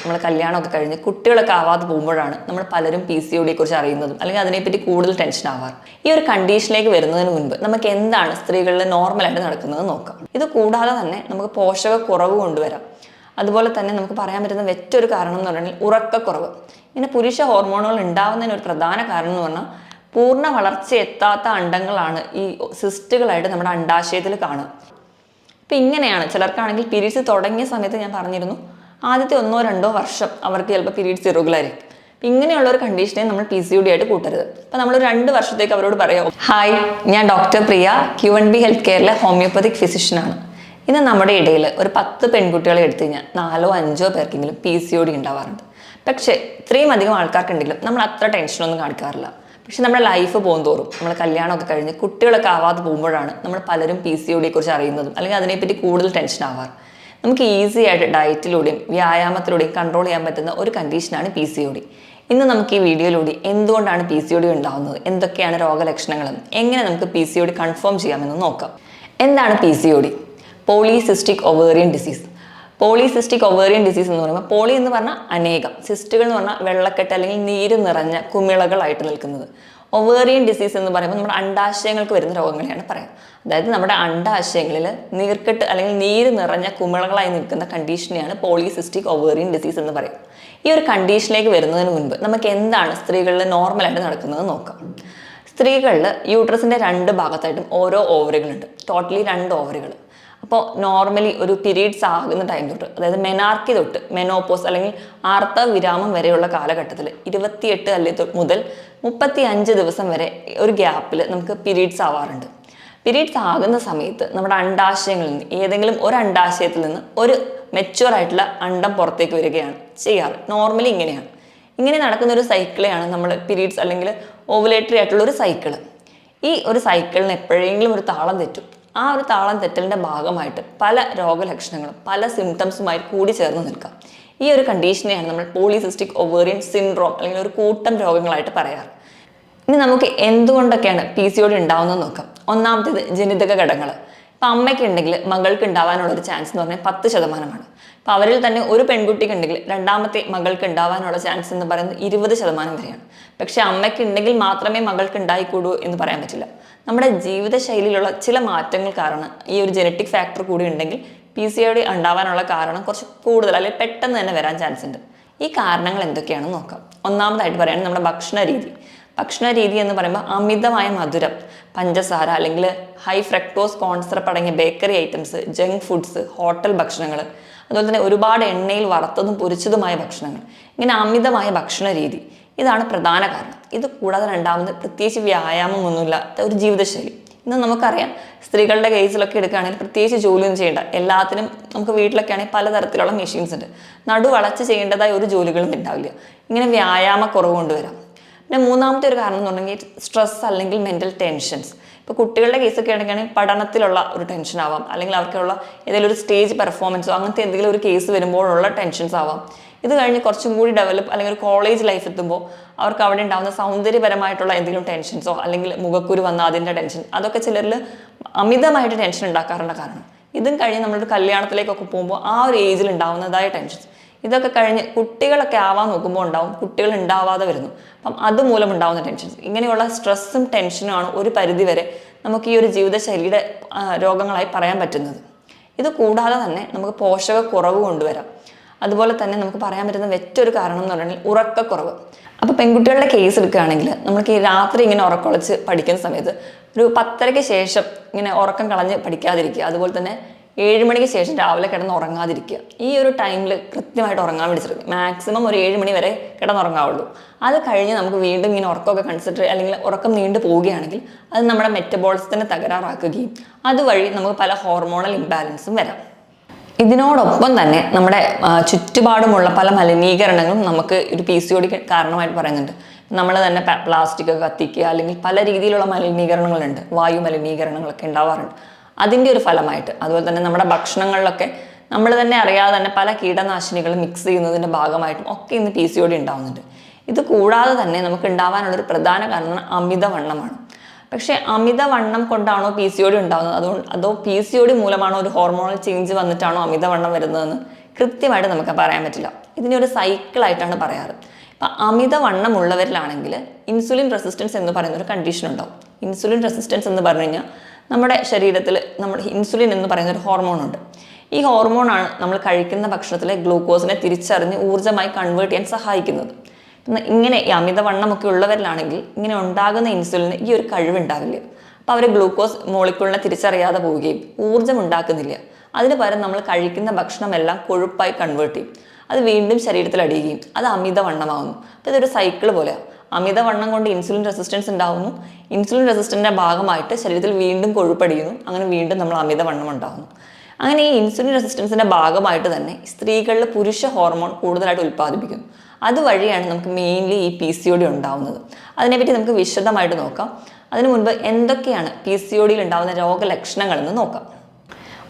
നമ്മൾ കല്യാണമൊക്കെ കഴിഞ്ഞ് കുട്ടികളൊക്കെ ആവാതെ പോകുമ്പോഴാണ് നമ്മൾ പലരും PCOD കുറിച്ച് അറിയുന്നതും അല്ലെങ്കിൽ അതിനെപ്പറ്റി കൂടുതൽ ടെൻഷൻ ആവാറ്. ഈ ഒരു കണ്ടീഷനിലേക്ക് വരുന്നതിന് മുൻപ് നമുക്ക് എന്താണ് സ്ത്രീകളിൽ നോർമലായിട്ട് നടക്കുന്നത് നോക്കാം. ഇത് കൂടാതെ തന്നെ നമുക്ക് പോഷകക്കുറവ് കൊണ്ടുവരാം. അതുപോലെ തന്നെ നമുക്ക് പറയാൻ പറ്റുന്ന മറ്റൊരു കാരണം എന്ന് പറഞ്ഞാൽ ഉറക്കക്കുറവ്. ഇങ്ങനെ പുരുഷ ഹോർമോണുകൾ ഉണ്ടാവുന്നതിന് ഒരു പ്രധാന കാരണം എന്ന് പറഞ്ഞാൽ പൂർണ്ണ വളർച്ച എത്താത്ത അണ്ടങ്ങളാണ് ഈ സിസ്റ്റുകളായിട്ട് നമ്മുടെ അണ്ടാശയത്തിൽ കാണുക. ഇപ്പം ഇങ്ങനെയാണ് ചിലർക്കാണെങ്കിൽ പീരീഡ്സ് തുടങ്ങിയ സമയത്ത് ഞാൻ പറഞ്ഞിരുന്നു ആദ്യത്തെ 1-2 വർഷം അവർക്ക് ചിലപ്പോൾ പീരീഡ്സ് ഇറഗുലർ ആയിരിക്കും. ഇങ്ങനെയുള്ള ഒരു കണ്ടീഷനെ നമ്മൾ PCOD ആയിട്ട് കൂട്ടരുത്. അപ്പം നമ്മൾ 2 വർഷത്തേക്ക് അവരോട് പറയാം, ഹായ്, ഞാൻ ഡോക്ടർ പ്രിയ, Q&B ഹെൽത്ത് കെയറിലെ ഹോമിയോപ്പതിക് ഫിസിഷ്യനാണ്. ഇന്ന് നമ്മുടെ ഇടയിൽ ഒരു 10 പെൺകുട്ടികളെ എടുത്തു കഴിഞ്ഞാൽ 4-5 പേർക്കെങ്കിലും PCOD ഉണ്ടാവാറുണ്ട്. പക്ഷേ ഇത്രയും അധികം ആൾക്കാർക്കുണ്ടെങ്കിലും നമ്മൾ അത്ര ടെൻഷനൊന്നും കാണിക്കാറില്ല. പക്ഷെ നമ്മുടെ ലൈഫ് പോകുന്തോറും നമ്മൾ കല്യാണമൊക്കെ കഴിഞ്ഞ് കുട്ടികളൊക്കെ ആവാതെ പോകുമ്പോഴാണ് നമ്മൾ പലരും PCOD കുറിച്ച് അറിയുന്നതും അല്ലെങ്കിൽ അതിനെപ്പറ്റി കൂടുതൽ ടെൻഷൻ ആവാറ്. നമുക്ക് ഈസി ആയിട്ട് ഡയറ്റിലൂടെയും വ്യായാമത്തിലൂടെയും കൺട്രോൾ ചെയ്യാൻ പറ്റുന്ന ഒരു കണ്ടീഷനാണ് PCOD. ഇന്ന് നമുക്ക് ഈ വീഡിയോയിലൂടെ എന്തുകൊണ്ടാണ് PCOD ഉണ്ടാകുന്നത്, എന്തൊക്കെയാണ് രോഗലക്ഷണങ്ങളെന്ന്, എങ്ങനെ നമുക്ക് PCOD കൺഫേം ചെയ്യാമെന്ന് നോക്കാം. എന്താണ് PCOD? Polycystic ovarian disease. Polycystic ovarian disease എന്ന് പറയുമ്പോൾ പോളി എന്ന് പറഞ്ഞാൽ അനേകം, സിസ്റ്റുകൾ എന്ന് പറഞ്ഞാൽ വെള്ളക്കെട്ട് അല്ലെങ്കിൽ നീര് നിറഞ്ഞ കുമിളകളായിട്ട് നിൽക്കുന്നത്. ഒവേറിയൻ ഡിസീസ് എന്ന് പറയുമ്പോൾ നമ്മുടെ അണ്ടാശയങ്ങൾക്ക് വരുന്ന രോഗങ്ങളെയാണ് പറയാം. അതായത് നമ്മുടെ അണ്ടാശയങ്ങളിൽ നീർക്കെട്ട് അല്ലെങ്കിൽ നീര് നിറഞ്ഞ കുമിളകളായി നിൽക്കുന്ന കണ്ടീഷനെയാണ് പോളിസിസ്റ്റിക് ഒവേറിയൻ ഡിസീസ് എന്ന് പറയും. ഈ ഒരു കണ്ടീഷനിലേക്ക് വരുന്നതിന് മുൻപ് നമുക്ക് എന്താണ് സ്ത്രീകളിൽ നോർമലായിട്ട് നടക്കുന്നത് നോക്കാം. സ്ത്രീകളിൽ യൂട്രസിൻ്റെ 2 ഭാഗത്തായിട്ടും ഓരോ ഓവറികളുണ്ട്. ടോട്ടലി 2 ഓവറികൾ. അപ്പോൾ നോർമലി ഒരു പീരീഡ്സ് ആകുന്ന ടൈം തൊട്ട്, അതായത് മെനാർക്കി തൊട്ട് മെനോപോസ് അല്ലെങ്കിൽ ആർത്തവ വിരാമം വരെയുള്ള കാലഘട്ടത്തിൽ 28 മുതൽ 35 ദിവസം വരെ ഒരു ഗ്യാപ്പിൽ നമുക്ക് പീരീഡ്സ് ആവാറുണ്ട്. പീരീഡ്സ് ആകുന്ന സമയത്ത് നമ്മുടെ അണ്ടാശയങ്ങളിൽ നിന്ന് ഏതെങ്കിലും ഒരു അണ്ടാശയത്തിൽ നിന്ന് ഒരു മെച്യൂർ ആയിട്ടുള്ള അണ്ടം പുറത്തേക്ക് വരികയാണ് ചെയ്യാറ്. നോർമലി ഇങ്ങനെയാണ്. ഇങ്ങനെ നടക്കുന്ന ഒരു സൈക്കിളെയാണ് നമ്മൾ പീരീഡ്സ് അല്ലെങ്കിൽ ഓവുലേറ്ററി ആയിട്ടുള്ള ഒരു സൈക്കിള്. ഈ ഒരു സൈക്കിളിന് എപ്പോഴെങ്കിലും ഒരു താളം തെറ്റും. ആ ഒരു താളം തെറ്റലിൻ്റെ ഭാഗമായിട്ട് പല രോഗലക്ഷണങ്ങളും പല സിംറ്റംസുമായി കൂടി ചേർന്ന് നിൽക്കാം. ഈ ഒരു കണ്ടീഷനെയാണ് നമ്മൾ പോളിസിസ്റ്റിക് ഒവേറിയൻ സിൻഡ്രോം അല്ലെങ്കിൽ ഒരു കൂട്ടം രോഗങ്ങളായിട്ട് പറയാറ്. ഇനി നമുക്ക് എന്തുകൊണ്ടൊക്കെയാണ് PCOD ഉണ്ടാവുന്നത് നോക്കാം. ഒന്നാമത്തേത് ജനിതക ഘടകങ്ങൾ. ഇപ്പം അമ്മയ്ക്ക് ഉണ്ടെങ്കിൽ മകൾക്ക് ഉണ്ടാവാനുള്ളൊരു ചാൻസ് എന്ന് പറഞ്ഞാൽ 10%. അപ്പോൾ അവരിൽ തന്നെ ഒരു പെൺകുട്ടിക്ക് ഉണ്ടെങ്കിൽ രണ്ടാമത്തെ മകൾക്ക് ഉണ്ടാവാനുള്ള ചാൻസ് എന്ന് പറയുന്നത് 20% വരെയാണ്. പക്ഷെ അമ്മയ്ക്ക് ഉണ്ടെങ്കിൽ മാത്രമേ മകൾക്ക് ഉണ്ടായിക്കൂടൂ എന്ന് പറയാൻ പറ്റില്ല. നമ്മുടെ ജീവിതശൈലിയിലുള്ള ചില മാറ്റങ്ങൾ കാരണം ഈ ഒരു ജനറ്റിക് ഫാക്ടർ കൂടി ഉണ്ടെങ്കിൽ PCOD ഉണ്ടാവാനുള്ള കാരണം കുറച്ച് കൂടുതൽ അല്ലെങ്കിൽ പെട്ടെന്ന് തന്നെ വരാൻ ചാൻസ് ഉണ്ട്. ഈ കാരണങ്ങൾ എന്തൊക്കെയാണെന്ന് നോക്കാം. ഒന്നാമതായിട്ട് പറയുകയാണെങ്കിൽ നമ്മുടെ ഭക്ഷണ രീതി എന്ന് പറയുമ്പോൾ അമിതമായ മധുരം, പഞ്ചസാര അല്ലെങ്കിൽ ഹൈ ഫ്രക്ടോസ് കോൺസെപ്റ്റ് അടങ്ങിയ bakery items, junk foods, hotel ഭക്ഷണങ്ങൾ, അതുപോലെ തന്നെ ഒരുപാട് എണ്ണയിൽ വറുത്തതും പൊരിച്ചതുമായ ഭക്ഷണങ്ങൾ, ഇങ്ങനെ അമിതമായ ഭക്ഷണ രീതി, ഇതാണ് പ്രധാന കാരണം. ഇത് കൂടാതെ രണ്ടാമത് പ്രത്യേകിച്ച് വ്യായാമമൊന്നുമില്ലാത്ത ഒരു ജീവിതശൈലി. ഇന്ന് നമുക്കറിയാം, സ്ത്രീകളുടെ കേസിലൊക്കെ എടുക്കുകയാണെങ്കിൽ പ്രത്യേകിച്ച് ജോലിയൊന്നും ചെയ്യേണ്ട, എല്ലാത്തിനും നമുക്ക് വീട്ടിലൊക്കെ ആണെങ്കിൽ പലതരത്തിലുള്ള മെഷീൻസ് ഉണ്ട്. നടു വളച്ച് ചെയ്യേണ്ടതായ ഒരു ജോലികളും ഉണ്ടാവില്ല. ഇങ്ങനെ വ്യായാമക്കുറവ് കൊണ്ടുവരാം. പിന്നെ മൂന്നാമത്തെ ഒരു കാരണം എന്ന് പറഞ്ഞെങ്കിൽ സ്ട്രെസ് അല്ലെങ്കിൽ മെൻ്റൽ ടെൻഷൻസ്. ഇപ്പോൾ കുട്ടികളുടെ കേസൊക്കെ ആണെങ്കിൽ പഠനത്തിലുള്ള ഒരു ടെൻഷൻ ആവാം, അല്ലെങ്കിൽ അവർക്കുള്ള ഏതെങ്കിലും ഒരു സ്റ്റേജ് പെർഫോമൻസോ അങ്ങനത്തെ എന്തെങ്കിലും ഒരു കേസ് വരുമ്പോഴുള്ള ടെൻഷൻസ് ആവാം. ഇത് കഴിഞ്ഞ് കുറച്ചും കൂടി ഡെവലപ്പ് അല്ലെങ്കിൽ ഒരു കോളേജ് ലൈഫ് എത്തുമ്പോൾ അവർക്ക് അവിടെ ഉണ്ടാകുന്ന സൗന്ദര്യപരമായിട്ടുള്ള എന്തെങ്കിലും ടെൻഷൻസോ അല്ലെങ്കിൽ മുഖക്കുരു വന്ന അതിൻ്റെ ടെൻഷൻ, അതൊക്കെ ചിലരിൽ അമിതമായിട്ട് ടെൻഷൻ ഉണ്ടാക്കാറുള്ള കാരണം. ഇതും കഴിഞ്ഞ് നമ്മളൊരു കല്യാണത്തിലേക്കൊക്കെ പോകുമ്പോൾ ആ ഒരു ഏജിൽ ഉണ്ടാകുന്നതായ ടെൻഷൻസ്, ഇതൊക്കെ കഴിഞ്ഞ് കുട്ടികളൊക്കെ ആവാൻ നോക്കുമ്പോൾ ഉണ്ടാവും, കുട്ടികൾ ഉണ്ടാവാതെ വരുന്നു. അപ്പം അതുമൂലം ഉണ്ടാകുന്ന ടെൻഷൻസ്, ഇങ്ങനെയുള്ള സ്ട്രെസ്സും ടെൻഷനുമാണ് ഒരു പരിധിവരെ നമുക്ക് ഈ ഒരു ജീവിതശൈലിയുടെ രോഗങ്ങളായി പറയാൻ പറ്റുന്നത്. ഇത് കൂടാതെ തന്നെ നമുക്ക് പോഷകക്കുറവ് കൊണ്ടുവരാം. അതുപോലെ തന്നെ നമുക്ക് പറയാൻ പറ്റുന്ന മറ്റൊരു കാരണം എന്ന് പറഞ്ഞാൽ ഉറക്കക്കുറവ്. അപ്പോൾ പെൺകുട്ടികളുടെ കേസ് എടുക്കുകയാണെങ്കിൽ നമുക്ക് ഈ രാത്രി ഇങ്ങനെ ഉറക്കൊളച്ച് പഠിക്കുന്ന സമയത്ത് ഒരു 10:30-ക്ക് ശേഷം ഇങ്ങനെ ഉറക്കം കളഞ്ഞ് പഠിക്കാതിരിക്കുക. അതുപോലെ തന്നെ 7 മണിക്ക് ശേഷം രാവിലെ കിടന്ന് ഉറങ്ങാതിരിക്കുക. ഈ ഒരു ടൈമിൽ കൃത്യമായിട്ട് ഉറങ്ങാൻ വേണ്ടി ശ്രമിക്കും. മാക്സിമം ഒരു 7 മണി വരെ കിടന്നുറങ്ങാവുള്ളൂ. അത് കഴിഞ്ഞ് നമുക്ക് വീണ്ടും ഇങ്ങനെ ഉറക്കമൊക്കെ കൺസിഡർ അല്ലെങ്കിൽ ഉറക്കം നീണ്ടു പോവുകയാണെങ്കിൽ അത് നമ്മുടെ മെറ്റബോളിസത്തിനെ തകരാറാക്കുകയും അതുവഴി നമുക്ക് പല ഹോർമോണൽ ഇംബാലൻസും വരാം. ഇതിനോടൊപ്പം തന്നെ നമ്മുടെ ചുറ്റുപാടുമുള്ള പല മലിനീകരണങ്ങളും നമുക്ക് ഒരു PCOD കാരണമായിട്ട് പറയുന്നുണ്ട്. നമ്മൾ തന്നെ പ്ലാസ്റ്റിക് കത്തിക്കുക അല്ലെങ്കിൽ പല രീതിയിലുള്ള മലിനീകരണങ്ങളുണ്ട്, വായു മലിനീകരണങ്ങളൊക്കെ ഉണ്ടാവാറുണ്ട്. അതിൻ്റെ ഒരു ഫലമായിട്ട്, അതുപോലെ തന്നെ നമ്മുടെ ഭക്ഷണങ്ങളിലൊക്കെ നമ്മൾ തന്നെ അറിയാതെ തന്നെ പല കീടനാശിനികൾ മിക്സ് ചെയ്യുന്നതിൻ്റെ ഭാഗമായിട്ടും ഒക്കെ ഇന്ന് PCOD ഉണ്ടാവുന്നുണ്ട്. ഇത് കൂടാതെ തന്നെ നമുക്ക് ഉണ്ടാവാനുള്ളൊരു പ്രധാന കാരണം അമിതവണ്ണമാണ്. പക്ഷേ അമിതവണ്ണം കൊണ്ടാണോ PCOD ഉണ്ടാകുന്നത്, അതോ PCOD മൂലമാണോ ഒരു ഹോർമോണൽ ചേഞ്ച് വന്നിട്ടാണോ അമിതവണ്ണം വരുന്നതെന്ന് കൃത്യമായിട്ട് നമുക്ക് പറയാൻ പറ്റില്ല. ഇതിനെ ഒരു സൈക്കിളായിട്ടാണ് പറയാറ്. ഇപ്പം അമിതവണ്ണമുള്ളവരിലാണെങ്കിൽ ഇൻസുലിൻ റെസിസ്റ്റൻസ് എന്ന് പറയുന്ന ഒരു കണ്ടീഷൻ ഉണ്ടാവും. ഇൻസുലിൻ റെസിസ്റ്റൻസ് എന്ന് പറഞ്ഞു കഴിഞ്ഞാൽ നമ്മുടെ ശരീരത്തിൽ നമ്മുടെ ഇൻസുലിൻ എന്ന് പറയുന്ന ഒരു ഹോർമോൺ ഉണ്ട്. ഈ ഹോർമോണാണ് നമ്മൾ കഴിക്കുന്ന ഭക്ഷണത്തിലെ ഗ്ലൂക്കോസിനെ തിരിച്ചറിഞ്ഞ് ഊർജ്ജമായി കൺവേർട്ട് ചെയ്യാൻ സഹായിക്കുന്നത്. ഇങ്ങനെ ഈ അമിതവണ്ണമൊക്കെ ഉള്ളവരിലാണെങ്കിൽ ഇങ്ങനെ ഉണ്ടാകുന്ന ഇൻസുലിന് ഈ ഒരു കഴിവുണ്ടാവില്ല. അപ്പോൾ അവർ ഗ്ലൂക്കോസ് മോളിക്യൂളിനെ തിരിച്ചറിയാതെ പോവുകയും ഊർജ്ജം ഉണ്ടാക്കുന്നില്ല. അതിന് പകരം നമ്മൾ കഴിക്കുന്ന ഭക്ഷണമെല്ലാം കൊഴുപ്പായി കൺവേർട്ട് ചെയ്യും. അത് വീണ്ടും ശരീരത്തിൽ അടിയുകയും അത് അമിതവണ്ണമാവുന്നു. അപ്പോൾ ഇതൊരു സൈക്കിൾ പോലെയാണ്. അമിതവണ്ണം കൊണ്ട് ഇൻസുലിൻ റെസിസ്റ്റൻസ് ഉണ്ടാവുന്നു. ഇൻസുലിൻ റെസിസ്റ്റൻസിൻ്റെ ഭാഗമായിട്ട് ശരീരത്തിൽ വീണ്ടും കൊഴുപ്പടിയുന്നു. അങ്ങനെ വീണ്ടും നമ്മൾ അമിതവണ്ണം ഉണ്ടാകുന്നു. അങ്ങനെ ഈ ഇൻസുലിൻ റെസിസ്റ്റൻസിൻ്റെ ഭാഗമായിട്ട് തന്നെ സ്ത്രീകളിൽ പുരുഷ ഹോർമോൺ കൂടുതലായിട്ട് ഉൽപ്പാദിപ്പിക്കുന്നു. അതുവഴിയാണ് നമുക്ക് മെയിൻലി ഈ PCOD ഉണ്ടാവുന്നത്. അതിനെപ്പറ്റി നമുക്ക് വിശദമായിട്ട് നോക്കാം. അതിനു മുൻപ് എന്തൊക്കെയാണ് PCODയിൽ ഉണ്ടാകുന്ന രോഗലക്ഷണങ്ങളെന്ന് നോക്കാം.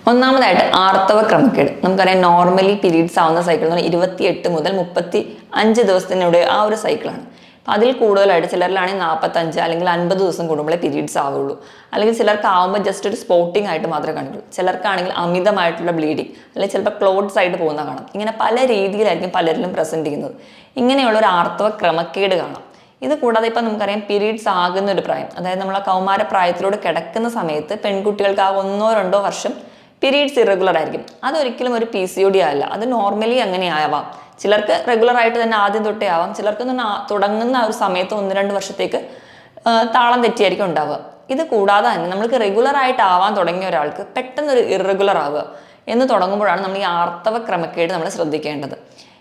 ഒന്നാമതായിട്ട് ആർത്തവ ക്രമക്കേട്. നമുക്കറിയാം നോർമലി പീരീഡ്സ് ആവുന്ന സൈക്കിൾ എന്ന് പറഞ്ഞാൽ 28 മുതൽ 35 ദിവസത്തിനുള്ളിൽ ആ ഒരു സൈക്കിളാണ്. അപ്പം അതിൽ കൂടുതലായിട്ട് ചിലരിലാണെങ്കിൽ 45 അല്ലെങ്കിൽ 50 ദിവസം കൂടുമ്പോഴേ പീരീഡ്സ് ആവുള്ളൂ. അല്ലെങ്കിൽ ചിലർക്ക് ആവുമ്പോൾ ജസ്റ്റ് ഒരു സ്പോട്ടിംഗ് ആയിട്ട് മാത്രമേ കാണിക്കുള്ളൂ. ചിലർക്കാണെങ്കിൽ അമിതമായിട്ടുള്ള ബ്ലീഡിങ് അല്ലെങ്കിൽ ചിലപ്പോൾ ക്ലോട്ട്സ് ആയിട്ട് പോകുന്ന കാണാം. ഇങ്ങനെ പല രീതിയിലായിരിക്കും പലരിലും പ്രസൻറ്റ് ചെയ്യുന്നത്. ഇങ്ങനെയുള്ള ഒരു ആർത്തവ ക്രമക്കേട് കാണാം. ഇത് കൂടാതെ ഇപ്പം നമുക്കറിയാം പീരീഡ്സ് ആകുന്ന ഒരു പ്രായം, അതായത് നമ്മൾ ആ കൗമാര പ്രായത്തിലൂടെ കിടക്കുന്ന സമയത്ത് പെൺകുട്ടികൾക്ക് ആ 1-2 വർഷം പീരീഡ്സ് ഇറഗുലർ ആയിരിക്കും. അതൊരിക്കലും ഒരു PCOD അല്ല. അത് നോർമലി അങ്ങനെ ആവാം. ചിലർക്ക് റെഗുലർ ആയിട്ട് തന്നെ ആദ്യം തൊട്ടേ ആവാം. ചിലർക്ക് തുടങ്ങുന്ന ആ ഒരു സമയത്ത് 1-2 വർഷത്തേക്ക് താളം തെറ്റിയായിരിക്കും ഉണ്ടാവുക. ഇത് കൂടാതെ തന്നെ നമ്മൾക്ക് റെഗുലർ ആയിട്ട് ആവാൻ തുടങ്ങിയ ഒരാൾക്ക് പെട്ടെന്നൊരു ഇറഗുലർ ആവുക എന്ന് തുടങ്ങുമ്പോഴാണ് നമ്മൾ ഈ ആർത്തവ ക്രമക്കേട് നമ്മൾ ശ്രദ്ധിക്കേണ്ടത്.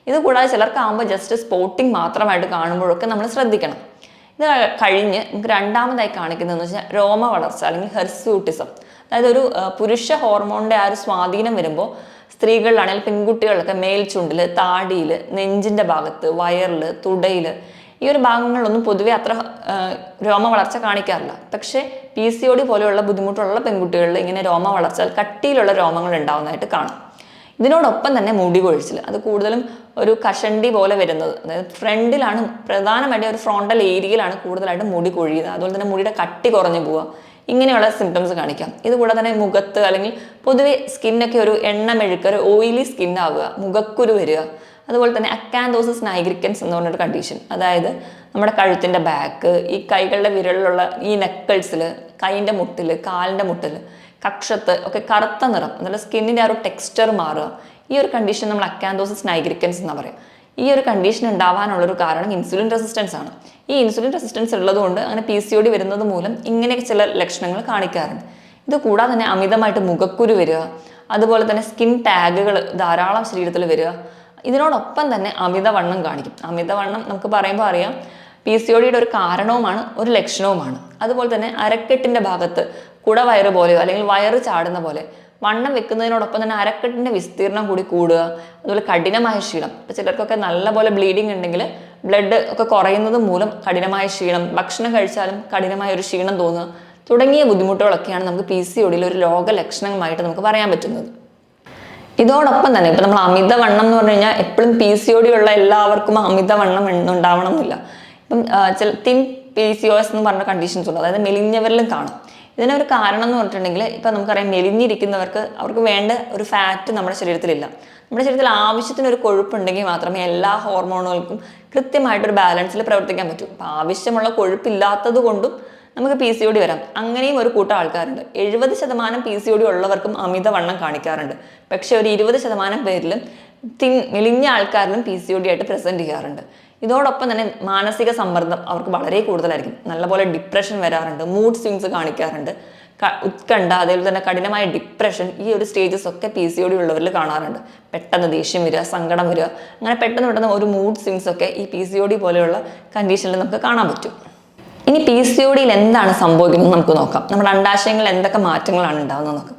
ഇത് കൂടാതെ ചിലർക്കാവുമ്പോൾ ജസ്റ്റ് സ്പോട്ടിങ് മാത്രമായിട്ട് കാണുമ്പോഴൊക്കെ നമ്മൾ ശ്രദ്ധിക്കണം. ഇത് കഴിഞ്ഞ് നമുക്ക് രണ്ടാമതായി കാണിക്കുന്നതെന്ന് വെച്ചാൽ രോമ വളർച്ച അല്ലെങ്കിൽ ഹെർസ്യൂട്ടിസം. അതായത് ഒരു പുരുഷ ഹോർമോണിൻ്റെ ആ ഒരു സ്വാധീനം വരുമ്പോൾ സ്ത്രീകളിലാണെങ്കിൽ പെൺകുട്ടികളിലൊക്കെ മേൽചുണ്ടിൽ, താടിയിൽ, നെഞ്ചിൻ്റെ ഭാഗത്ത്, വയറിൽ, തുടയിൽ ഈ ഒരു ഭാഗങ്ങളിലൊന്നും പൊതുവെ അത്ര രോമ വളർച്ച കാണിക്കാറില്ല. പക്ഷേ PCOD പോലെയുള്ള ബുദ്ധിമുട്ടുള്ള പെൺകുട്ടികളിൽ ഇങ്ങനെ രോമ വളർച്ച, കട്ടിയിലുള്ള രോമങ്ങൾ ഉണ്ടാവുന്നതായിട്ട് കാണാം. ഇതിനോടൊപ്പം തന്നെ മുടി കൊഴിച്ചിൽ, അത് കൂടുതലും ഒരു കഷണ്ടി പോലെ വരുന്നത്, അതായത് ഫ്രണ്ടിലാണ് പ്രധാനമായിട്ട് ഒരു ഫ്രോണ്ടൽ ഏരിയയിലാണ് കൂടുതലായിട്ട് മുടി കൊഴിയുന്നത്. അതുപോലെ തന്നെ മുടിയുടെ കട്ടി കുറഞ്ഞു പോവുക, ഇങ്ങനെയുള്ള സിംറ്റംസ് കാണിക്കാം. ഇതുകൂടാതെ തന്നെ മുഖത്ത് അല്ലെങ്കിൽ പൊതുവെ സ്കിന്നൊക്കെ ഒരു എണ്ണമെഴുക്ക്, ഒരു ഓയിലി സ്കിൻ ആവുക, മുഖക്കുരു വരിക. അതുപോലെ തന്നെ അക്കാന്തോസിസ് നൈഗ്രിക്കൻസ് എന്ന് പറഞ്ഞൊരു കണ്ടീഷൻ, അതായത് നമ്മുടെ കഴുത്തിൻ്റെ ബാക്ക്, ഈ കൈകളുടെ വിരലിലുള്ള ഈ നെക്കിൾസിൽ, കൈൻ്റെ മുട്ടിൽ, കാലിൻ്റെ മുട്ടിൽ, കക്ഷത്ത് ഒക്കെ കറുത്ത നിറം, എന്നുള്ള സ്കിന്നിൻ്റെ ആ ഒരു ടെക്സ്ചർ മാറുക. ഈ ഒരു കണ്ടീഷൻ നമ്മൾ അക്കാന്തോസിസ് നൈഗ്രിക്കൻസ് എന്ന് പറയും. ഈ ഒരു കണ്ടീഷൻ ഉണ്ടാവാനുള്ളൊരു കാരണം ഇൻസുലിൻ റെസിസ്റ്റൻസ് ആണ്. ഈ ഇൻസുലിൻ റെസിസ്റ്റൻസ് ഉള്ളതുകൊണ്ട് അങ്ങനെ PCOD വരുന്നത് മൂലം ഇങ്ങനെയൊക്കെ ചില ലക്ഷണങ്ങൾ കാണിക്കാറുണ്ട്. ഇത് കൂടാതെ തന്നെ അമിതമായിട്ട് മുഖക്കുരു വരിക, അതുപോലെ തന്നെ സ്കിൻ ടാഗുകൾ ധാരാളം ശരീരത്തിൽ വരിക. ഇതിനോടൊപ്പം തന്നെ അമിതവണ്ണം കാണിക്കും. അമിതവണ്ണം നമുക്ക് പറയുമ്പോൾ അറിയാം PCODയുടെ ഒരു കാരണവുമാണ്, ഒരു ലക്ഷണവുമാണ്. അതുപോലെ തന്നെ അരക്കെട്ടിൻ്റെ ഭാഗത്ത് കുടവയറ് പോലെയോ അല്ലെങ്കിൽ വയറ് ചാടുന്ന പോലെ വണ്ണം വെക്കുന്നതിനോടൊപ്പം തന്നെ അരക്കെട്ടിൻ്റെ വിസ്തീർണം കൂടി കൂടുക. അതുപോലെ കഠിനമായ ക്ഷീണം. ഇപ്പോൾ ചിലർക്കൊക്കെ നല്ലപോലെ ബ്ലീഡിങ് ഉണ്ടെങ്കിൽ ബ്ലഡ് ഒക്കെ കുറയുന്നത് മൂലം കഠിനമായ ക്ഷീണം, ഭക്ഷണം കഴിച്ചാലും കഠിനമായ ഒരു ക്ഷീണം തോന്നുക തുടങ്ങിയ ബുദ്ധിമുട്ടുകളൊക്കെയാണ് നമുക്ക് PCODയിൽ ഒരു രോഗലക്ഷണമായിട്ട് നമുക്ക് പറയാൻ പറ്റുന്നത്. ഇതോടൊപ്പം തന്നെ ഇപ്പം നമ്മൾ അമിതവണ്ണം എന്ന് പറഞ്ഞു കഴിഞ്ഞാൽ എപ്പോഴും PCOD ഉള്ള എല്ലാവർക്കും അമിതവണ്ണം ഉണ്ടാവണം എന്നില്ല. ഇപ്പം ചില തിൻ PCOS എന്ന് പറഞ്ഞ കണ്ടീഷൻസ് ഉണ്ട്, അതായത് മെലിഞ്ഞവരിലും കാണും. ഇതിനൊരു കാരണം എന്ന് പറഞ്ഞിട്ടുണ്ടെങ്കിൽ ഇപ്പം നമുക്കറിയാം മെലിഞ്ഞിരിക്കുന്നവർക്ക് അവർക്ക് വേണ്ട ഒരു ഫാറ്റ് നമ്മുടെ ശരീരത്തിലില്ല. നമ്മുടെ ശരീരത്തിൽ ആവശ്യത്തിന് ഒരു കൊഴുപ്പുണ്ടെങ്കിൽ മാത്രമേ എല്ലാ ഹോർമോണുകൾക്കും കൃത്യമായിട്ടൊരു ബാലൻസിൽ പ്രവർത്തിക്കാൻ പറ്റൂ. അപ്പം ആവശ്യമുള്ള കൊഴുപ്പില്ലാത്തത് കൊണ്ടും നമുക്ക് PCOD വരാം. അങ്ങനെയും ഒരു കൂട്ടം ആൾക്കാരുണ്ട്. 70% PCOD ഉള്ളവർക്കും അമിതവണ്ണം കാണിക്കാറുണ്ട്. പക്ഷെ ഒരു 20% പേരിലും മെലിഞ്ഞ ആൾക്കാരിലും PCOD ആയിട്ട് പ്രസന്റ് ചെയ്യാറുണ്ട്. ഇതോടൊപ്പം തന്നെ മാനസിക സമ്മർദ്ദം അവർക്ക് വളരെ കൂടുതലായിരിക്കും. നല്ലപോലെ ഡിപ്രഷൻ വരാറുണ്ട്, മൂഡ് സ്വിങ്സ് കാണിക്കാറുണ്ട്, ഉത്കണ്ഠ, അതേപോലെ തന്നെ കഠിനമായ ഡിപ്രഷൻ, ഈ ഒരു സ്റ്റേജസ് ഒക്കെ PCOD ഉള്ളവരിൽ കാണാറുണ്ട്. പെട്ടെന്ന് ദേഷ്യം വരിക, സങ്കടം വരിക, അങ്ങനെ പെട്ടെന്ന് ഒരു മൂഡ് സ്വിങ്സ് ഒക്കെ ഈ PCOD പോലെയുള്ള കണ്ടീഷനിൽ നമുക്ക് കാണാൻ പറ്റും. ഇനി PCODയിൽ എന്താണ് സംഭവിക്കുന്നത് നമുക്ക് നോക്കാം. നമ്മുടെ അണ്ഡാശയങ്ങളിൽ എന്തൊക്കെ മാറ്റങ്ങളാണ് ഉണ്ടാകുന്നത് നോക്കാം.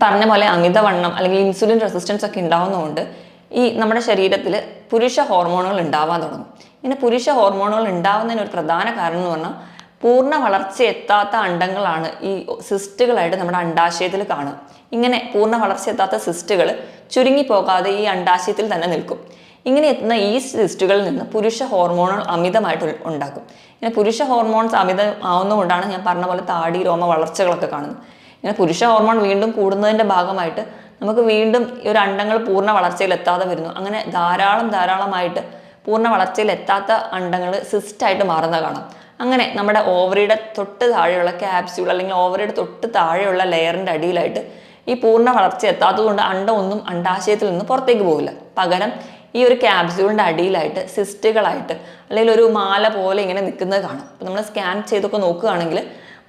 പറഞ്ഞ പോലെ അമിതവണ്ണം അല്ലെങ്കിൽ ഇൻസുലിൻ റെസിസ്റ്റൻസ് ഒക്കെ ഉണ്ടാവുന്നതുകൊണ്ട് ഈ നമ്മുടെ ശരീരത്തിൽ പുരുഷ ഹോർമോണുകൾ ഉണ്ടാവാൻ തുടങ്ങും. ഇങ്ങനെ പുരുഷ ഹോർമോണുകൾ ഉണ്ടാവുന്നതിന് ഒരു പ്രധാന കാരണം എന്ന് പറഞ്ഞാൽ പൂർണ്ണ വളർച്ച എത്താത്ത അണ്ടങ്ങളാണ് ഈ സിസ്റ്റുകളായിട്ട് നമ്മുടെ അണ്ഡാശയത്തിൽ കാണുക. ഇങ്ങനെ പൂർണ്ണ വളർച്ച എത്താത്ത സിസ്റ്റുകൾ ചുരുങ്ങിപ്പോകാതെ ഈ അണ്ഡാശയത്തിൽ തന്നെ നിൽക്കും. ഇങ്ങനെ എത്തുന്ന ഈ സിസ്റ്റുകളിൽ നിന്ന് പുരുഷ ഹോർമോണുകൾ അമിതമായിട്ട് ഉണ്ടാക്കും. ഇങ്ങനെ പുരുഷ ഹോർമോൺസ് അമിതം ആവുന്നതുകൊണ്ടാണ് ഞാൻ പറഞ്ഞ പോലെ താടി, രോമ വളർച്ചകളൊക്കെ കാണുന്നത്. ഇങ്ങനെ പുരുഷ ഹോർമോൺ വീണ്ടും കൂടുന്നതിൻ്റെ ഭാഗമായിട്ട് നമുക്ക് വീണ്ടും ഈ ഒരു അണ്ടങ്ങൾ പൂർണ്ണ വളർച്ചയിൽ എത്താതെ വരുന്നു. അങ്ങനെ ധാരാളമായിട്ട് പൂർണ്ണ വളർച്ചയിൽ എത്താത്ത അണ്ടങ്ങൾ സിസ്റ്റായിട്ട് മാറുന്ന കാണാം. അങ്ങനെ നമ്മുടെ ഓവറിയുടെ തൊട്ട് താഴെയുള്ള ക്യാപ്സ്യൂൾ അല്ലെങ്കിൽ ഓവറിയുടെ തൊട്ട് താഴെയുള്ള ലെയറിൻ്റെ അടിയിലായിട്ട് ഈ പൂർണ്ണ വളർച്ച എത്താത്തതുകൊണ്ട് അണ്ടമൊന്നും അണ്ടാശയത്തിൽ നിന്ന് പുറത്തേക്ക് പോകില്ല. പകരം ഈ ഒരു ക്യാപ്സ്യൂളിൻ്റെ അടിയിലായിട്ട് സിസ്റ്റുകളായിട്ട് അല്ലെങ്കിൽ ഒരു മാല പോലെ ഇങ്ങനെ നിൽക്കുന്നത് കാണാം. അപ്പോൾ നമ്മൾ സ്കാൻ ചെയ്തൊക്കെ നോക്കുകയാണെങ്കിൽ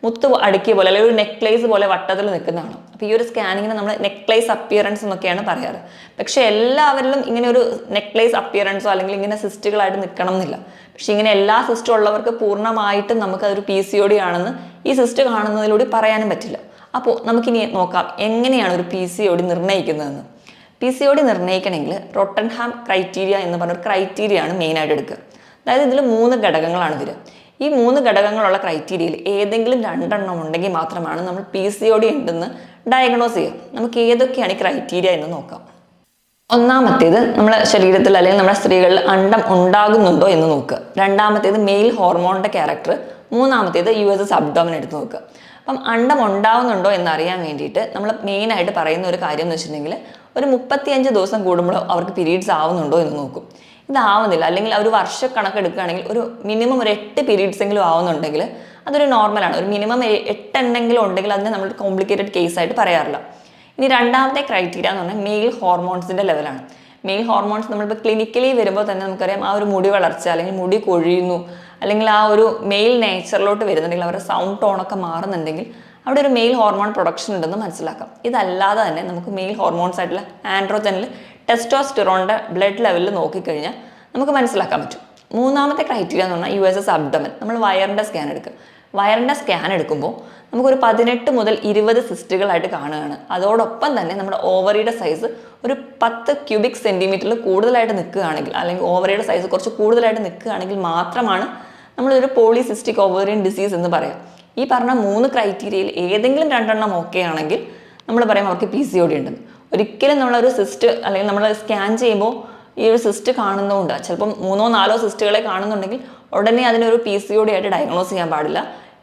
മുത്ത് അടുക്കിയ പോലെ അല്ലെങ്കിൽ ഒരു നെക്ലേസ് പോലെ വട്ടത്തിൽ നിൽക്കുന്നതാണ്. അപ്പോൾ ഈ ഒരു സ്കാനിങ്ങിന് നമ്മൾ നെക്ലേസ് അപ്പിയറൻസ് എന്നൊക്കെയാണ് പറയാറ്. പക്ഷേ എല്ലാവരിലും ഇങ്ങനെ ഒരു നെക്ലേസ് അപ്പിയറൻസോ അല്ലെങ്കിൽ ഇങ്ങനെ സിസ്റ്റുകളായിട്ട് നിൽക്കണം എന്നില്ല. പക്ഷെ ഇങ്ങനെ എല്ലാ സിസ്റ്റും ഉള്ളവർക്ക് പൂർണ്ണമായിട്ടും നമുക്കതൊരു PCOD ആണെന്ന് ഈ സിസ്റ്റ് കാണുന്നതിലൂടെ പറയാനും പറ്റില്ല. അപ്പോൾ നമുക്കിനി നോക്കാം എങ്ങനെയാണ് ഒരു PCOD നിർണ്ണയിക്കുന്നതെന്ന്. PCOD നിർണ്ണയിക്കണമെങ്കിൽ റോട്ടൻഹാം ക്രൈറ്റീരിയ എന്ന് പറഞ്ഞൊരു ക്രൈറ്റീരിയ ആണ് മെയിനായിട്ട് എടുക്കുക. അതായത് ഇതിൽ 3 ഘടകങ്ങളാണ് വരിക. ഈ 3 ഘടകങ്ങളുള്ള ക്രൈറ്റീരിയയിൽ ഏതെങ്കിലും 2 എണ്ണം ഉണ്ടെങ്കിൽ മാത്രമാണ് നമ്മൾ PCOD ഉണ്ടെന്ന് ഡയഗ്നോസ് ചെയ്യുക. നമുക്ക് ഏതൊക്കെയാണ് ഈ ക്രൈറ്റീരിയ എന്ന് നോക്കാം. ഒന്നാമത്തേത് നമ്മുടെ ശരീരത്തിൽ അല്ലെങ്കിൽ നമ്മുടെ സ്ത്രീകളിൽ അണ്ടം ഉണ്ടാകുന്നുണ്ടോ എന്ന് നോക്കുക. രണ്ടാമത്തേത് മെയിൽ ഹോർമോണിൻ്റെ ക്യാരക്ടർ. മൂന്നാമത്തേത് USS അബ്ഡോമൻ എടുത്ത് നോക്കുക. അപ്പം അണ്ടം ഉണ്ടാകുന്നുണ്ടോ എന്നറിയാൻ വേണ്ടിയിട്ട് നമ്മൾ മെയിനായിട്ട് പറയുന്ന ഒരു കാര്യം എന്ന് വെച്ചിട്ടുണ്ടെങ്കിൽ ഒരു 35 ദിവസം കൂടുമ്പോൾ അവർക്ക് പീരീഡ്സ് ആവുന്നുണ്ടോ എന്ന് നോക്കും. ഇതാവുന്നില്ല അല്ലെങ്കിൽ ഒരു വർഷക്കണക്ക് എടുക്കുകയാണെങ്കിൽ ഒരു മിനിമം ഒരു 8 പീരീഡ്സ് എങ്കിലും ആവുന്നുണ്ടെങ്കിൽ അതൊരു നോർമലാണ്. ഒരു മിനിമം 8 എണ്ണെങ്കിലും ഉണ്ടെങ്കിൽ അതിനെ നമ്മൾ കോംപ്ലിക്കേറ്റഡ് കേസായിട്ട് പറയാറില്ല. ഇനി രണ്ടാമത്തെ ക്രൈറ്റീരിയ എന്ന് പറഞ്ഞാൽ മെയിൽ ഹോർമോൺസിൻ്റെ ലെവലാണ്. മെയിൽ ഹോർമോൺസ് നമ്മളിപ്പോൾ ക്ലിനിക്കലി വരുമ്പോൾ തന്നെ നമുക്കറിയാം ആ ഒരു മുടി വളർച്ച അല്ലെങ്കിൽ മുടി കൊഴിയുന്നു അല്ലെങ്കിൽ ആ ഒരു മെയിൽ നേച്ചറിലോട്ട് വരുന്നുണ്ടെങ്കിൽ അവരുടെ സൗണ്ട് ടോണൊക്കെ മാറുന്നുണ്ടെങ്കിൽ അവിടെ ഒരു മെയിൽ ഹോർമോൺ പ്രൊഡക്ഷൻ ഉണ്ടെന്ന് മനസ്സിലാക്കാം. ഇതല്ലാതെ തന്നെ നമുക്ക് മെയിൽ ഹോർമോൺസ് ആയിട്ടുള്ള ആൻഡ്രോജനിൽ ടെസ്റ്റോസ്റ്റിറോണിൻ്റെ ബ്ലഡ് ലെവലിൽ നോക്കിക്കഴിഞ്ഞാൽ നമുക്ക് മനസ്സിലാക്കാൻ പറ്റും. മൂന്നാമത്തെ ക്രൈറ്റീരിയ എന്ന് പറഞ്ഞാൽ USS അബ്ഡമൻ. നമ്മൾ വയറിൻ്റെ സ്കാൻ എടുക്കുക. വയറിൻ്റെ സ്കാൻ എടുക്കുമ്പോൾ നമുക്കൊരു 18 മുതൽ 20 സിസ്റ്റുകളായിട്ട് കാണുകയാണ്. അതോടൊപ്പം തന്നെ നമ്മുടെ ഓവറിയുടെ സൈസ് ഒരു 10 ക്യൂബിക് സെൻറ്റിമീറ്ററിൽ കൂടുതലായിട്ട് നിൽക്കുകയാണെങ്കിൽ അല്ലെങ്കിൽ ഓവറിയുടെ സൈസ് കുറച്ച് കൂടുതലായിട്ട് നിൽക്കുകയാണെങ്കിൽ മാത്രമാണ് നമ്മളൊരു പോളിസിസ്റ്റിക് ഓവറിയൻ ഡിസീസ് എന്ന് പറയാം. ഈ പറഞ്ഞ 3 ക്രൈറ്റീരിയയിൽ ഏതെങ്കിലും 2 എണ്ണം ഓക്കെ ആണെങ്കിൽ നമ്മൾ പറയും അവർക്ക് PCOD ഉണ്ടെന്ന്. ഒരിക്കലും നമ്മളൊരു സിസ്റ്റ് അല്ലെങ്കിൽ നമ്മൾ സ്കാൻ ചെയ്യുമ്പോൾ ഈ ഒരു സിസ്റ്റ് കാണുന്നതുകൊണ്ട് ചിലപ്പം 3-4 സിസ്റ്റുകളെ കാണുന്നുണ്ടെങ്കിൽ ഉടനെ അതിനൊരു PCOD ആയിട്ട് ഡയഗ്നോസ് ചെയ്യാൻ പാടില്ല.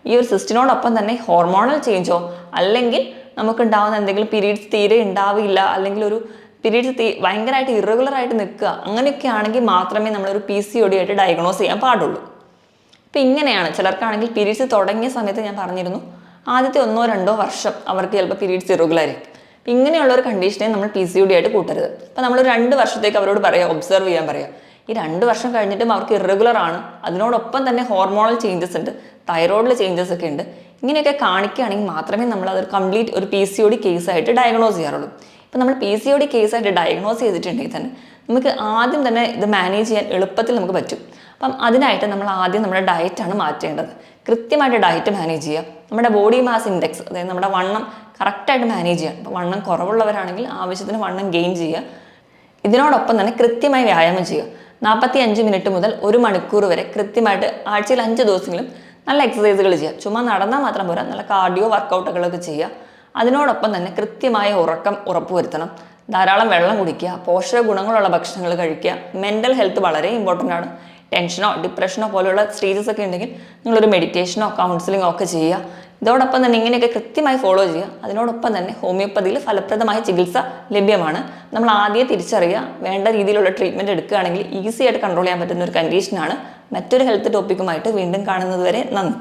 ഈ ഒരു സിസ്റ്റിനോടൊപ്പം തന്നെ ഹോർമോണൽ ചേഞ്ചോ അല്ലെങ്കിൽ നമുക്കുണ്ടാവുന്ന എന്തെങ്കിലും പീരീഡ്സ് തീരെ ഉണ്ടാവില്ല അല്ലെങ്കിൽ ഒരു പീരീഡ്സ് ഭയങ്കരമായിട്ട് ഇറഗുലറായിട്ട് നിൽക്കുക അങ്ങനെയൊക്കെ ആണെങ്കിൽ മാത്രമേ നമ്മളൊരു PCOD ആയിട്ട് ഡയഗ്നോസ് ചെയ്യാൻ പാടുള്ളൂ. ഇപ്പം ഇങ്ങനെയാണ്. ചിലർക്കാണെങ്കിൽ പീരീഡ്സ് തുടങ്ങിയ സമയത്ത് ഞാൻ പറഞ്ഞിരുന്നു ആദ്യത്തെ 1-2 വർഷം അവർക്ക് ചിലപ്പോൾ പീരീഡ്സ് ഇറഗുലറായിരിക്കും. അപ്പം ഇങ്ങനെയുള്ള ഒരു കണ്ടീഷനെ നമ്മൾ PCOD ആയിട്ട് കൂട്ടരുത്. അപ്പം നമ്മൾ 2 വർഷത്തേക്ക് അവരോട് പറയുക, ഒബ്സർവ് ചെയ്യാൻ പറയുക. ഈ 2 വർഷം കഴിഞ്ഞിട്ടും അവർക്ക് ഇറഗുലർ ആണ്, അതിനോടൊപ്പം തന്നെ ഹോർമോണൽ ചേഞ്ചസ് ഉണ്ട്, തൈറോയിഡിൽ ചേഞ്ചസ് ഒക്കെ ഉണ്ട്, ഇങ്ങനെയൊക്കെ കാണിക്കുകയാണെങ്കിൽ മാത്രമേ നമ്മൾ അതൊരു കംപ്ലീറ്റ് ഒരു PCOD കേസായിട്ട് ഡയഗ്നോസ് ചെയ്യാറുള്ളൂ. ഇപ്പം നമ്മൾ PCOD കേസായിട്ട് ഡയഗ്നോസ് ചെയ്തിട്ടുണ്ടെങ്കിൽ തന്നെ നമുക്ക് ആദ്യം തന്നെ ഇത് മാനേജ് ചെയ്യാൻ എളുപ്പത്തിൽ നമുക്ക് പറ്റും. അപ്പം അതിനായിട്ട് നമ്മൾ ആദ്യം നമ്മുടെ ഡയറ്റാണ് മാറ്റേണ്ടത്. കൃത്യമായിട്ട് ഡയറ്റ് മാനേജ് ചെയ്യുക. നമ്മുടെ ബോഡി മാസ് ഇൻഡെക്സ് അതായത് നമ്മുടെ വണ്ണം കറക്റ്റായിട്ട് മാനേജ് ചെയ്യുക. അപ്പോൾ വണ്ണം കുറവുള്ളവരാണെങ്കിൽ ആവശ്യത്തിന് വണ്ണം ഗെയിൻ ചെയ്യുക. ഇതിനോടൊപ്പം തന്നെ കൃത്യമായി വ്യായാമം ചെയ്യുക. 45 മിനിറ്റ് മുതൽ 1 മണിക്കൂർ വരെ കൃത്യമായിട്ട് ആഴ്ചയിൽ 5 ദിവസങ്ങളും നല്ല എക്സസൈസുകൾ ചെയ്യുക. ചുമ്മാ നടന്നാൽ മാത്രം പോരാ, നല്ല കാർഡിയോ വർക്കൗട്ടുകളൊക്കെ ചെയ്യുക. അതിനോടൊപ്പം തന്നെ കൃത്യമായ ഉറക്കം ഉറപ്പുവരുത്തണം. ധാരാളം വെള്ളം കുടിക്കുക, പോഷക ഗുണങ്ങളുള്ള ഭക്ഷണങ്ങൾ കഴിക്കുക. മെൻ്റൽ ഹെൽത്ത് വളരെ ഇമ്പോർട്ടൻ്റ് ആണ്. ടെൻഷനോ ഡിപ്രഷനോ പോലെയുള്ള സ്റ്റേജസ് ഒക്കെ ഉണ്ടെങ്കിൽ നിങ്ങളൊരു മെഡിറ്റേഷനോ കൗൺസിലിങ്ങോ ഒക്കെ ചെയ്യുക. ഇതോടൊപ്പം തന്നെ ഇങ്ങനെയൊക്കെ കൃത്യമായി ഫോളോ ചെയ്യുക. അതിനോടൊപ്പം തന്നെ ഹോമിയോപ്പതിയിൽ ഫലപ്രദമായ ചികിത്സ ലഭ്യമാണ്. നമ്മൾ ആദ്യം തിരിച്ചറിയുക, വേണ്ട രീതിയിലുള്ള ട്രീറ്റ്മെൻറ്റ് എടുക്കുകയാണെങ്കിൽ ഈസി ആയിട്ട് കൺട്രോൾ ചെയ്യാൻ പറ്റുന്ന ഒരു കണ്ടീഷനാണ്. മറ്റൊരു ഹെൽത്ത് ടോപ്പിക്കുമായിട്ട് വീണ്ടും കാണുന്നത് വരെ നന്ദി.